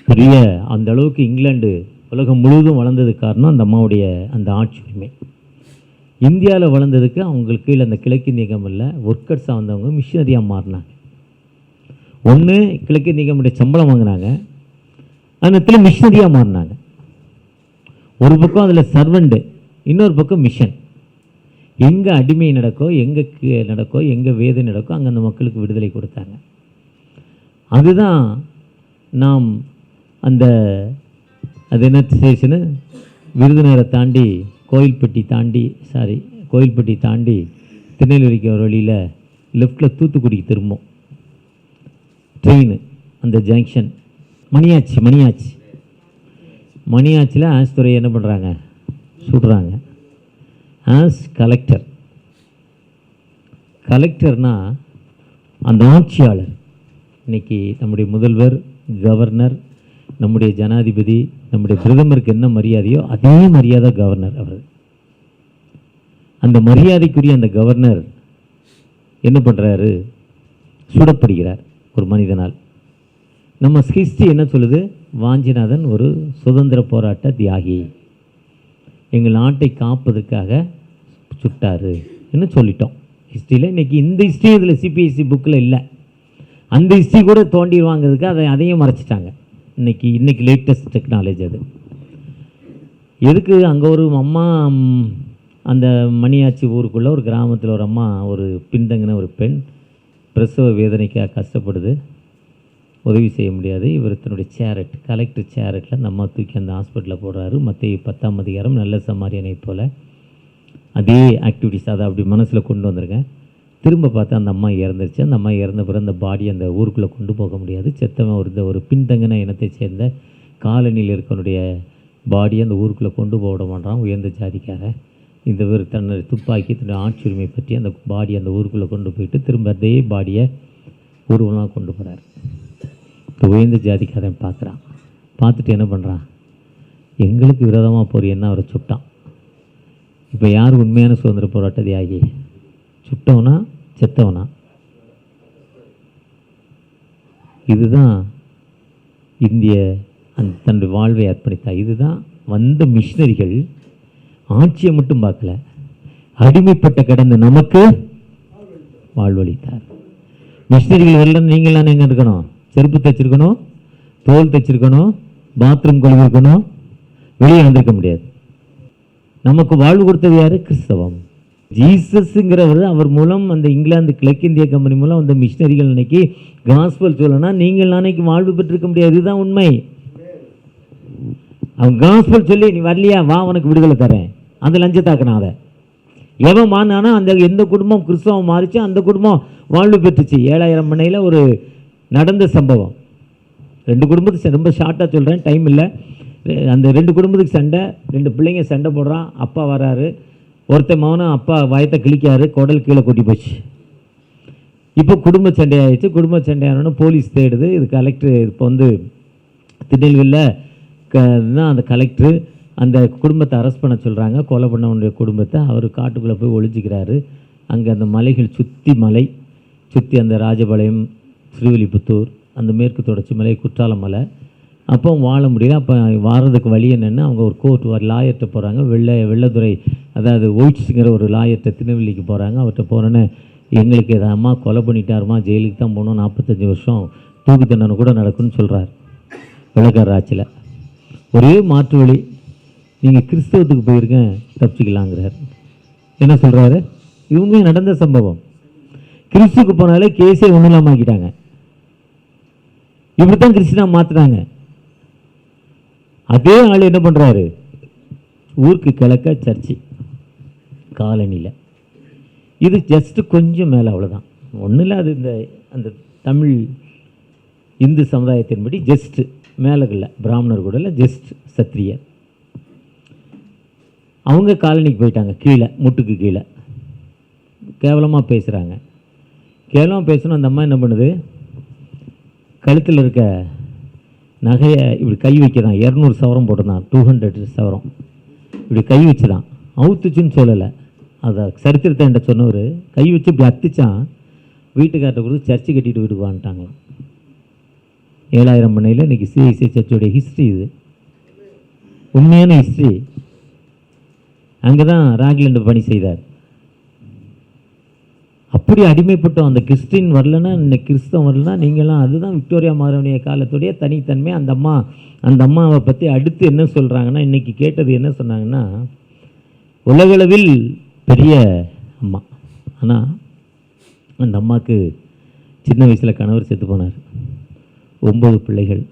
Speaker 1: பெரிய அந்த அளவுக்கு இங்கிலாந்து உலகம் முழுவதும் வளர்ந்ததுக்கு காரணம் அந்த அம்மாவுடைய அந்த ஆட்சி உரிமை. இந்தியாவில் வளர்ந்ததுக்கு அவங்களுக்கு கீழே அந்த கிழக்கிந்திய கம்பெனியில் ஒர்க்கர்ஸாக வந்தவங்க மிஷினரியாக மாறினாங்க. ஒன்று கிழக்கிந்திய கம்பெனியுடைய சம்பளம் வாங்கினாங்க, அந்த இடத்துல மிஷினரியாக மாறினாங்க. ஒரு பக்கம் அதில் சர்வெண்ட்டு, இன்னொரு பக்கம் மிஷன். எங்கே அடிமை நடக்கோ, எங்கே நடக்கோ, எங்கே வேதை நடக்கோ அங்கே அந்த மக்களுக்கு விடுதலை கொடுத்தாங்க. அதுதான் நாம் அந்த அது என்ன ஸ்டேஷனு, விருதுநகரை தாண்டி கோயில்பட்டி தாண்டி திருநெல்வேலிக்கு ஒரு வழியில் லெஃப்டில் தூத்துக்குடிக்கு திரும்பும் ட்ரெயின். அந்த ஜங்ஷன் மணியாச்சியில் ஆஸ்துறை என்ன பண்ணுறாங்க, சுடுறாங்க. ஆஸ் கலெக்டர்னால் அந்த ஆட்சியாளர். இன்றைக்கி நம்முடைய முதல்வர், கவர்னர், நம்முடைய ஜனாதிபதி, நம்முடைய பிரதமருக்கு என்ன மரியாதையோ அதே மரியாதை கவர்னர். அவர் அந்த மரியாதைக்குரிய அந்த கவர்னர் என்ன பண்ணுறாரு, சுடப்படுகிறார் ஒரு மனிதனால். நம்ம ஹிஸ்ட்ரி என்ன சொல்லுது, வாஞ்சிநாதன் ஒரு சுதந்திர போராட்ட தியாகி, எங்கள் நாட்டை காப்பதற்காக சுட்டார் என்ன சொல்லிட்டோம் ஹிஸ்ட்ரியில். இன்றைக்கி இந்த ஹிஸ்ட்ரி இதில் சிபிஎஸ்சி புக்கில் இல்லை. அந்த ஹிஸ்ட்ரி கூட தோண்டி வாங்கிறதுக்கு அதையும் மறைச்சிட்டாங்க. இன்றைக்கி லேட்டஸ்ட் டெக்னாலஜி அது. எதுக்கு அங்கே ஒரு அம்மா, அந்த மணியாச்சி ஊருக்குள்ளே ஒரு கிராமத்தில் ஒரு அம்மா, ஒரு பின்தங்கின ஒரு பெண் பிரசவ வேதனைக்காக கஷ்டப்படுது, உதவி செய்ய முடியாது. இவர் தன்னுடைய கலெக்டர் சேரட்டில் அந்த அம்மா தூக்கி அந்த ஹாஸ்பிட்டலில் போடுறாரு. மத்தேயு 10ஆம் அதிகாரம் நல்ல சமாரியனை போல் அதே ஆக்டிவிட்டிஸ் அதை அப்படி மனசில் கொண்டு வந்திருக்கேன். திரும்ப பார்த்தா அந்த அம்மா இறந்துருச்சு. அந்த அம்மா இறந்த பிறகு அந்த பாடி அந்த ஊருக்குள்ளே கொண்டு போக முடியாது. செத்தவன் ஒரு பின்தங்கின இனத்தை சேர்ந்த காலனியில் இருக்கனுடைய பாடி அந்த ஊருக்குள்ளே கொண்டு போக மாட்டான் உயர்ந்த ஜாதிக்கார. இந்த தன்னுடைய துப்பாக்கி தன்னுடைய ஆட்சி உரிமை பற்றி அந்த பாடி அந்த ஊருக்குள்ளே கொண்டு போயிட்டு திரும்ப அதே பாடியை ஊர்வலமாக கொண்டு போகிறார். இந்த உயர்ந்த ஜாதிக்காரன் பார்த்துட்டு என்ன பண்ணுறான், எங்களுக்கு விரோதமாக போறியன்னா அவரை சுட்டான். இப்போ யார் உண்மையான சுதந்திர போராட்ட தியாகி, சுட்டவனா செத்தவனா? இதுதான் இந்திய தன்னுடைய வாழ்வை அர்ப்பணித்தா. இதுதான் வந்த மிஷினரிகள் ஆட்சியை மட்டும் பார்க்கல, அடிமைப்பட்ட கடந்த நமக்கு வாழ்வளித்தார். மிஷினரிகள் வரலன்னு நீங்களாம் எங்கே இருக்கணும், செருப்பு தைச்சிருக்கணும், தோல் தைச்சிருக்கணும், பாத்ரூம் கழுவி இருக்கணும், வெளியே வந்திருக்க முடியாது. நமக்கு வாழ்வு கொடுத்தது யார், கிறிஸ்தவம். ஜீசஸ்ங்கிறவர், அவர் மூலம் அந்த இங்கிலாந்து கிழக்கிந்திய கம்பெனி மூலம் அந்த மிஷினரிகள் இன்னைக்கு காஸ்பல் சொல்லனா நீங்கள் அன்னைக்கு வாழ்வு பெற்றிருக்க முடியாது. இதுதான் உண்மை. அவன் காஸ்பல் சொல்லி நீ வரலையா, வா உனக்கு விடுதலை தரேன், அந்த லஞ்சத்தாக்கணும். அதை எவன் மாறினானா அந்த எந்த குடும்பம் கிறிஸ்தவம் மாறிச்சு அந்த குடும்பம் வாழ்வு பெற்றுச்சு. 7000 மனையில் ஒரு நடந்த சம்பவம். 2 குடும்பத்துக்கு ரொம்ப ஷார்ட்டாக சொல்கிறேன், டைம் இல்லை. அந்த 2 குடும்பத்துக்கு சண்டை, 2 பிள்ளைங்க சண்டை போடுறான். அப்பா வராரு, ஒருத்தன் மகனும் அப்பா வயத்தை கிழிக்காரு, குடல் கீழே கொட்டி போச்சு. இப்போ குடும்ப சண்டை ஆகிடுச்சு. குடும்ப சண்டை ஆனோன்னு போலீஸ் தேடுது. இது கலெக்டர் இப்போ திருநெல்வேலியில் தான் அந்த கலெக்டர் அந்த குடும்பத்தை அரெஸ்ட் பண்ண சொல்கிறாங்க. கொலை பண்ணவனுடைய குடும்பத்தை. அவர் காட்டுக்குள்ளே போய் ஒழிஞ்சிக்கிறாரு. அங்கே அந்த மலைகள் சுற்றி அந்த ராஜபாளையம், ஸ்ரீவில்லிபுத்தூர், அந்த மேற்கு தொடர்ச்சி மலை, குற்றாலம் மலை. அப்போ வாழ முடியல. அப்போ வாரதுக்கு வழி என்னென்னா அவங்க ஒரு லாயர்கிட்ட போகிறாங்க. வெள்ளதுரை, அதாவது ஒயிட்ஸுங்கிற ஒரு லாயர்கிட்ட திருநெல்வேலிக்கு போகிறாங்க. அவர்கிட்ட போனோன்னே எங்களுக்கு எதாவது அம்மா கொலை பண்ணிட்டாருமா, ஜெயிலுக்கு தான் போகணும், 45 வருஷம் தூக்கு தண்டனை கூட நடக்கும்னு சொல்கிறார் வெள்ளக்கார ஆட்சியில். ஒரே மாற்று வழி, நீங்கள் கிறிஸ்தவத்துக்கு போயிருக்கேன் தப்பிச்சிக்கலாங்கிறார். என்ன சொல்கிறாரு? இவங்க நடந்த சம்பவம். கிறிஸ்துக்கு போனாலே கேஸே ஒன்றும் இல்லாமல் ஆக்கிட்டாங்க. இப்படித்தான் கிறிஸ்டினா மாற்றினாங்க. அதே ஆள் என்ன பண்ணுறாரு? ஊருக்கு கிழக்க சர்ச்சு காலனியில். இது ஜஸ்ட்டு கொஞ்சம் மேலே, அவ்வளோதான், ஒன்றும் இல்லை. அது அந்த தமிழ் இந்து சமுதாயத்தின்படி ஜஸ்ட்டு மேலே இல்லை, பிராமணர் கூட இல்லை, ஜஸ்ட் சத்திரியர். அவங்க காலனிக்கு போயிட்டாங்க, கீழே முட்டுக்கு கீழே. கேவலமாக பேசுகிறாங்க. கேவலமாக பேசணும். அந்த அம்மா என்ன பண்ணுது? கழுத்தில் இருக்க நகையை இப்படி கை வைக்க தான் 200 சவரம் போட்டுதான், 200 சவரம் இப்படி கை வச்சு தான் அவுத்துச்சுன்னு சொல்லலை. அதை சரித்திரத்தை என்கிட்ட சொன்னவர் கை வச்சு இப்படி அத்துச்சான். வீட்டுக்கார்ட்ட கொடுத்து சர்ச்சு கட்டிட்டு வீட்டுக்கு வாங்கிட்டாங்களாம். 7000 மனையில் இன்றைக்கி சிஐசி சர்ச்சோடைய ஹிஸ்ட்ரி இது, உண்மையான ஹிஸ்ட்ரி. அங்கே தான் ராக்லண்டு பணி செய்தார். அப்படி அடிமைப்பட்டோம். அந்த கிறிஸ்டின் வரலன்னா, இன்னைக்கு கிறிஸ்தவம் வரலன்னா நீங்களாம். அதுதான் விக்டோரியா மகாராணிய காலத்துடைய தனித்தன்மை. அந்த அம்மாவை பற்றி அடுத்து என்ன சொல்கிறாங்கன்னா, இன்றைக்கி கேட்டது என்ன சொன்னாங்கன்னா, உலகளவில் பெரிய அம்மா. ஆனால் அந்த அம்மாவுக்கு சின்ன வயசில் கணவர் செத்து போனார். 9 பிள்ளைகள்.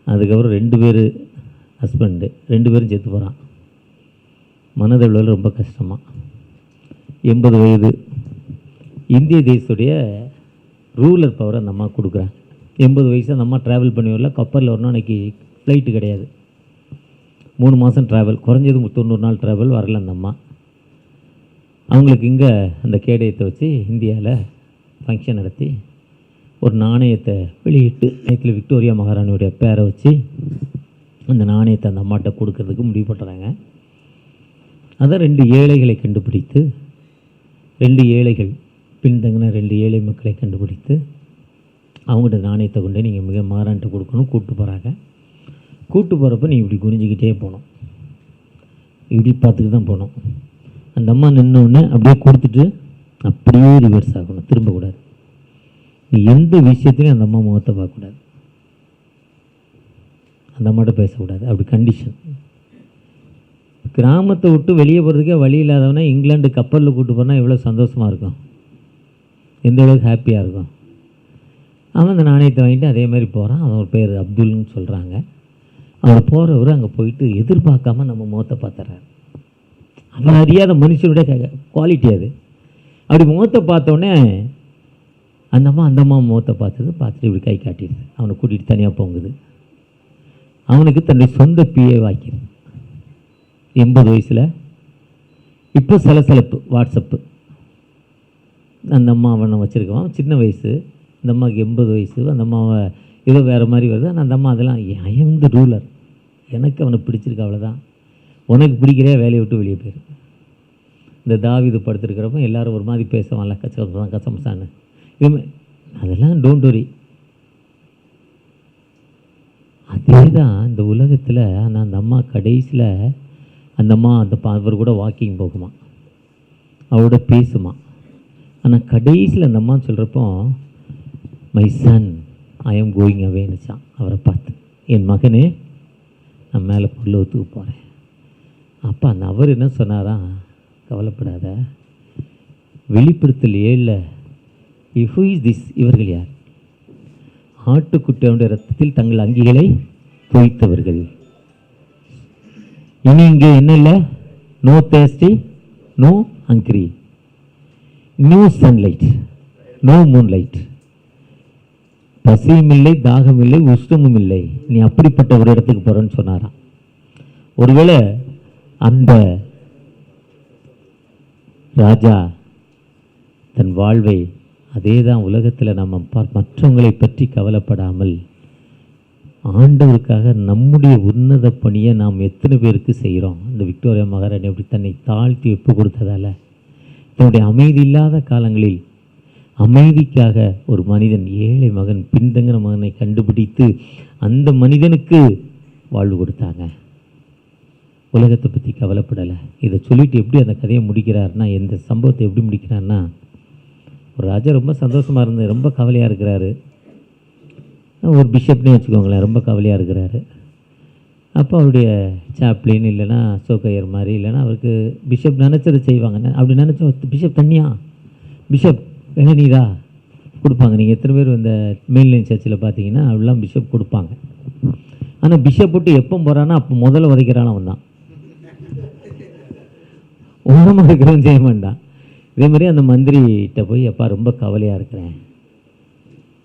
Speaker 1: அதுக்கப்புறம் 2 பேர் ஹஸ்பண்டு, 2 பேரும் செத்து போகிறான். மனதளவில் ரொம்ப கஷ்டமாக. 80 வயது. இந்திய தேசத்துடைய ரூலர் பவர் அந்த அம்மா கொடுக்குறாங்க. 80 வயசு அந்த அம்மா ட்ராவல் பண்ணி வரல. கப்பலில் வரணும். அன்றைக்கி ஃப்ளைட்டு கிடையாது. 3 மாதம் ட்ராவல், குறைஞ்சது 90 நாள் ட்ராவல். வரல அந்த அம்மா. அவங்களுக்கு இங்கே அந்த கேடயத்தை வச்சு இந்தியாவில் ஃபங்க்ஷன் நடத்தி ஒரு நாணயத்தை வெளியிட்டு நேரத்தில் விக்டோரியா மகாராணியுடைய பேரை வச்சு அந்த நாணயத்தை அந்த அம்மாட்ட கொடுக்கறதுக்கு முடிவு பண்ணுறாங்க. அதை 2 ஏழைகளை கண்டுபிடித்து, 2 ஏழைகள் பின்தங்கின 2 ஏழை மக்களை கண்டுபிடித்து அவங்கள்ட்ட நாணயத்தை கொண்டு நீங்கள் மிக மகாராணிட்ட கொடுக்கணும். கூப்பிட்டு போகிறாங்க. கூப்பிட்டு போகிறப்ப நீ இப்படி குறிஞ்சிக்கிட்டே போகணும், இப்படி பார்த்துட்டு தான் போகணும். அந்த அம்மா நின்னோடனே அப்படியே கொடுத்துட்டு அப்படியே ரிவர்ஸ் ஆகணும், திரும்பக்கூடாது. நீ எந்த விஷயத்துலையும் அந்த அம்மா முகத்தை பார்க்கக்கூடாது, அந்த அம்மாட்ட பேசக்கூடாது. அப்படி கண்டிஷன். கிராமத்தை விட்டு வெளியே போகிறதுக்கே வழி இல்லாதவனா இங்கிலாந்து கப்பலில் கூப்பிட்டு போனால் எவ்வளோ சந்தோஷமாக இருக்கும், எந்த அளவுக்கு ஹாப்பியாக இருக்கும். அவன் அந்த நாணயத்தை வாங்கிட்டு அதே மாதிரி போகிறான். அவன் ஒரு பேர் அப்துல்னு சொல்கிறாங்க. அவர் போகிறவர் அங்கே போயிட்டு எதிர்பார்க்காம நம்ம முகத்தை பார்த்துறாரு. அவன் அறியாத மனுஷனுடைய குவாலிட்டி அது. அப்படி முகத்தை பார்த்தோடனே அந்த அம்மா முகத்தை பார்த்துட்டு இப்படி கை காட்டிடுது. அவனை கூட்டிகிட்டு தனியாக போங்குது. அவனுக்கு தன்னுடைய சொந்த பிஏ வாக்கிடுது. 80 வயசில். இப்போ சலசலப்பு, வாட்ஸ்அப்பு. அந்த அம்மா அவனை வச்சுருக்கான். சின்ன வயசு. அந்த அம்மாவுக்கு 80 வயசு. அந்த அம்மாவை ஏதோ வேறு மாதிரி வருது. ஆனால் அந்த அம்மா அதெல்லாம் ஐ எம் த ரூலர், எனக்கு அவனை பிடிச்சிருக்கு, அவ்வளோதான். உனக்கு பிடிக்கிறே வேலையை விட்டு வெளியே போயிரு. இந்த தாவீது படுத்துருக்கிறப்ப எல்லோரும் ஒரு மாதிரி பேசுவான்ல, கசமசான்னு. இதுமாதிரி அதெல்லாம் டோன்ட் வரி. அதே தான் இந்த உலகத்தில். ஆனால் அந்த அம்மா கடைசியில் அந்த அம்மா அவர் கூட வாக்கிங் போகுமா, அவரோட பேசுமா. ஆனால் கடைசியில் அந்த அம்மா சொல்கிறப்போ my son I am going அவேன்னுச்சான். அவரை பார்த்து, என் மகனே நான் மேலே புல்லவத்துக்கு போகிறேன். அப்போ அந்த அவர் என்ன சொன்னாரா, கவலைப்படாத, வெளிப்படுத்தல் 7 ஹூ இஸ் திஸ், இவர்கள் யார்? ஆட்டுக்குட்டியுடைய ரத்தத்தில் தங்கள் அங்கிகளை தோய்த்தவர்கள். இனி இங்கே என்ன இல்லை, no thirsty no hungry, no sunlight, no moonlight. பசியும் இல்லை, தாகம் இல்லை, உஷ்ணமும் இல்லை, நீ அப்படிப்பட்ட ஒரு இடத்துக்கு போகிறேன்னு சொன்னாராம். ஒருவேளை அந்த ராஜா தன் வாழ்வை அதே தான் உலகத்தில் நம்ம மற்றவங்களை பற்றி கவலைப்படாமல் ஆண்டவருக்காக நம்முடைய உன்னத பணியை நாம் எத்தனை பேருக்கு செய்கிறோம். இந்த விக்டோரியா மகாராணி அப்படி தன்னை தாழ்த்தி ஒப்பு கொடுத்ததால் தன்னுடைய அமைதி இல்லாத காலங்களில் அமைதிக்காக ஒரு மனிதன், ஏழை மகன், பின்தங்கின மகனை கண்டுபிடித்து அந்த மனிதனுக்கு வாழ்வு கொடுத்தாங்க. உலகத்தை பற்றி கவலைப்படலை. இதை சொல்லிவிட்டு எப்படி அந்த கதையை முடிக்கிறாருன்னா, எந்த சம்பவத்தை எப்படி முடிக்கிறாருன்னா, ஒரு ராஜா ரொம்ப சந்தோஷமாக இருந்து ரொம்ப கவலையாக இருக்கிறாரு. ஒரு பிஷப்னே வச்சுக்கோங்களேன், ரொம்ப கவலையாக இருக்கிறாரு. அப்போ அவருடைய சாப்ளின் இல்லைனா சோக்கையர் மாதிரி இல்லைனா அவருக்கு பிஷப் நினச்சதை செய்வாங்க. அப்படி நினச்சோம், பிஷப் தண்ணியா, பிஷப் நீரா கொடுப்பாங்க. நீங்கள் எத்தனை பேர் இந்த மெயின்லைன் சர்ச்சில் பார்த்தீங்கன்னா அப்படிலாம் பிஷப் கொடுப்பாங்க. ஆனால் பிஷப் போட்டு எப்போ போகிறான்னா அப்போ முதல்ல உதைக்கிறான் அவன் தான், ஓரமாக இருக்கிறவன் செய்ய மாட்டான். இதே மாதிரி அந்த மந்திரிகிட்ட போய், அப்பா ரொம்ப கவலையாக இருக்கிறேன்,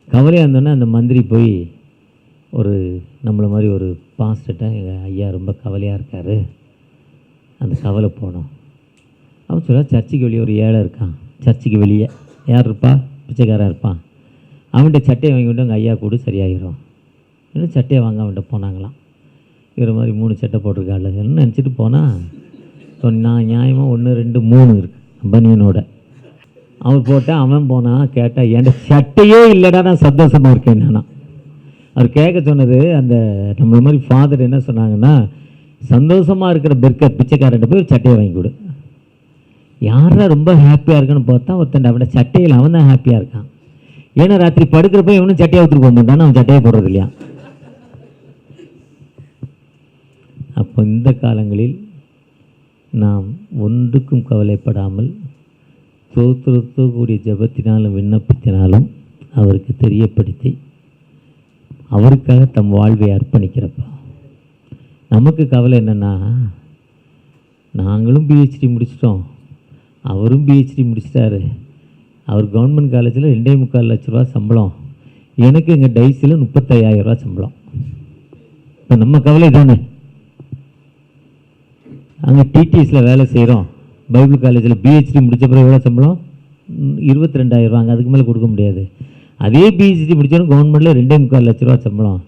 Speaker 1: கவலையாக இருந்தோன்னே அந்த மந்திரி போய் ஒரு நம்மளை மாதிரி ஒரு பாஸ்டர்கிட்ட, எங்கள் ஐயா ரொம்ப கவலையாக இருக்கார், அந்த கவலை போனோம். அவன் சொல்ல, சர்ச்சுக்கு வெளியே ஒரு ஏழை இருக்கான், சர்ச்சுக்கு வெளியே யார் இருப்பா, பிச்சைக்காரன் இருப்பான், அவன்கிட்ட சட்டையை வாங்கி விட்டு எங்கள் ஐயா கூட சரியாகிடும். இன்னும் சட்டையை வாங்க அவன்கிட்ட போனாங்களாம். இவரை மாதிரி 3 சட்டை போட்டிருக்காள்ன்னு நினச்சிட்டு போனால் நான் நியாயமாக 1 2 3 இருக்குது பனியனோட. அவர் போட்டால் அவன் போனான். கேட்டால் என்கிட்ட சட்டையே இல்லைடா, நான் சந்தோஷமாக இருக்கேன். நானா அவர் கேட்க சொன்னது, அந்த நம்மள மாதிரி ஃபாதர் என்ன சொன்னாங்கன்னா, சந்தோஷமாக இருக்கிற பெர்கர் பிச்சைக்காரன்ட்ட போய் ஒரு சட்டையை வாங்கி கொடு. யாரா ரொம்ப ஹாப்பியாக இருக்குன்னு பார்த்தா ஒருத்தன் அவனை சட்டையில் அவன் தான் ஹாப்பியாக இருக்கான். ஏன்னா ராத்திரி படுக்கிறப்ப இவனும் சட்டையை ஊற்றுட்டு போக மாட்டான்னு அவன் சட்டையை போடுறது இல்லையா. அப்போ இந்த காலங்களில் நாம் ஒன்றுக்கும் கவலைப்படாமல் தோற்றுக்கூடிய ஜபத்தினாலும் விண்ணப்பத்தினாலும் அவருக்கு தெரியப்படுத்தி அவருக்காக தம் வாழ்வை அர்ப்பணிக்கிறப்ப நமக்கு கவலை என்னென்னா, நாங்களும் பிஹெச்டி முடிச்சிட்டோம், அவரும் பிஹெச்டி முடிச்சிட்டாரு, அவர் கவர்மெண்ட் காலேஜில் 2.25 லட்ச ரூபா சம்பளம், எனக்கு எங்கள் டைஸில் 35,000 ரூபா சம்பளம். இப்போ நம்ம கவலை தானே. அங்கே டிடிஎஸில் வேலை செய்கிறோம், பைபிள் காலேஜில் பிஹெச்டி முடித்த பிறகு எவ்வளோ சம்பளம், 22,000 ரூபா, அதுக்கு மேலே கொடுக்க முடியாது. அதே பிஹெச்டி முடித்தோன்னு கவர்மெண்ட்டில் 2.25 லட்ச ரூபா சம்பளம்.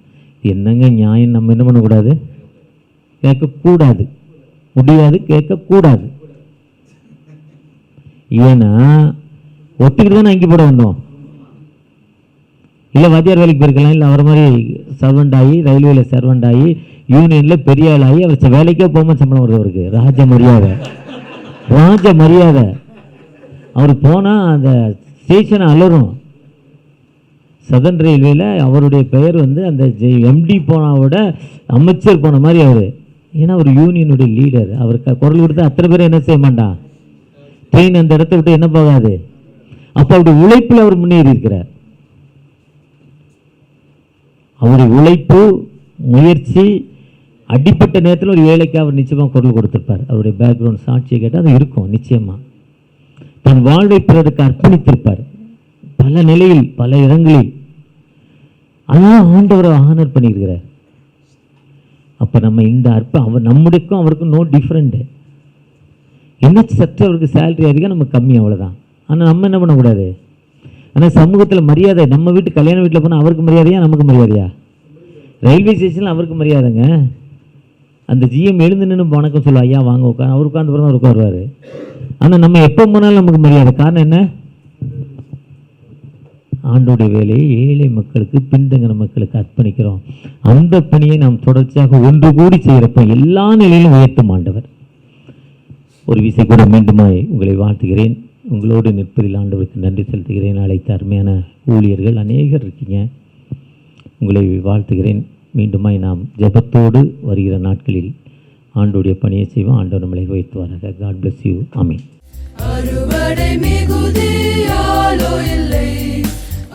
Speaker 1: என்னங்க நியாயம்? நம்ம என்ன பண்ணக்கூடாது? கேட்கக்கூடாது, முடியாது, கேட்கக்கூடாது. ஏன்னா ஒத்துக்கிட்டு தானே அங்கே போட வந்தோம். இல்லை வாத்தியார் வேலைக்கு போயிருக்கலாம், இல்லை அவர் மாதிரி சர்வெண்ட் ஆகி ரயில்வேயில் சர்வெண்ட் ஆகி யூனியனில் பெரிய ஆள் ஆகி அவர் வேலைக்கே போகாமல் சம்பளம் வருது. அவருக்கு ராஜ மரியாதை, ராஜ மரியாதை. அவர் போனால் அந்த ஸ்டேஷனை அலரும். சதன் ரயில்வேயில் அவருடைய பெயர் வந்து அந்த எம்டி போனாவோட அமைச்சர் போன மாதிரி அவர். ஏன்னா அவர் யூனியனுடைய லீடர். அவருக்கு குரல் கொடுத்து அத்தனை பேர் என்ன செய்ய மாட்டான், ட்ரெயின் அந்த இடத்த விட்டு என்ன போகாது. அப்போ அவருடைய உழைப்பில் அவர் முன்னேறி இருக்கிறார். அவருடைய உழைப்பு, முயற்சி, அடிப்பட்ட நேரத்தில் ஒரு ஏழைக்கு அவர் நிச்சயமாக குரல் கொடுத்திருப்பார். அவருடைய பேக்ரவுண்ட் சாட்சியை கேட்டால் அது இருக்கும் நிச்சயமாக. தன் வாழ்வை பிறருக்கு அர்ப்பணித்திருப்பார் பல நிலையில், பல இடங்களில். அதெல்லாம் ஆண்டவரை ஆனர் பண்ணியிருக்கிறார். அப்போ நம்ம இந்த அவர் நம்முடைக்கும் அவருக்கும் நோ டிஃப்ரெண்ட்டு. என்ன சற்று அவருக்கு சேலரி அதிகம், நமக்கு கம்மி, அவ்வளோதான். ஆனால் நம்ம என்ன பண்ணக்கூடாது? ஆனால் சமூகத்தில் மரியாதை, நம்ம வீட்டு கல்யாண வீட்டில் போனால் அவருக்கு மரியாதையா, நமக்கு மரியாதையா? ரயில்வே ஸ்டேஷனில் அவருக்கு மரியாதைங்க. அந்த ஜிஎம் எழுந்து நின்று வணக்கம் சொல்லுவா, ஐயா வாங்க உட்காந்து, அவர் உட்காந்து பிறகு அவர் உட்காருவார். ஆனால் நம்ம எப்போ போனாலும் நமக்கு மரியாதை. காரணம் என்ன? ஆண்டோடைய வேலையை ஏழை மக்களுக்கு, பின்தங்கின மக்களுக்கு அர்ப்பணிக்கிறோம். அந்த பணியை நாம் தொடர்ச்சியாக ஒன்று கூடி செய்கிறப்ப எல்லா நிலையிலும் உயர்த்தும் ஆண்டவர். ஒரு விசை கூட மீண்டுமாய் உங்களை வாழ்த்துகிறேன். உங்களோடு நிற்பதில் ஆண்டவருக்கு நன்றி செலுத்துகிறேன். அழைத்த அருமையான ஊழியர்கள் அநேகர் இருக்கீங்க, உங்களை வாழ்த்துகிறேன். மீண்டுமாய் நாம் ஜெபத்தோடு வருகிற நாட்களில் ஆண்டோடைய பணியை செய்வோம். ஆண்டவர் நம்மளை உயர்த்துவாராக. God bless you. ஆமென். அறுவடை மிகுதியாலோ இல்லை,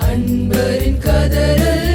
Speaker 1: அன்பரின் கதறல்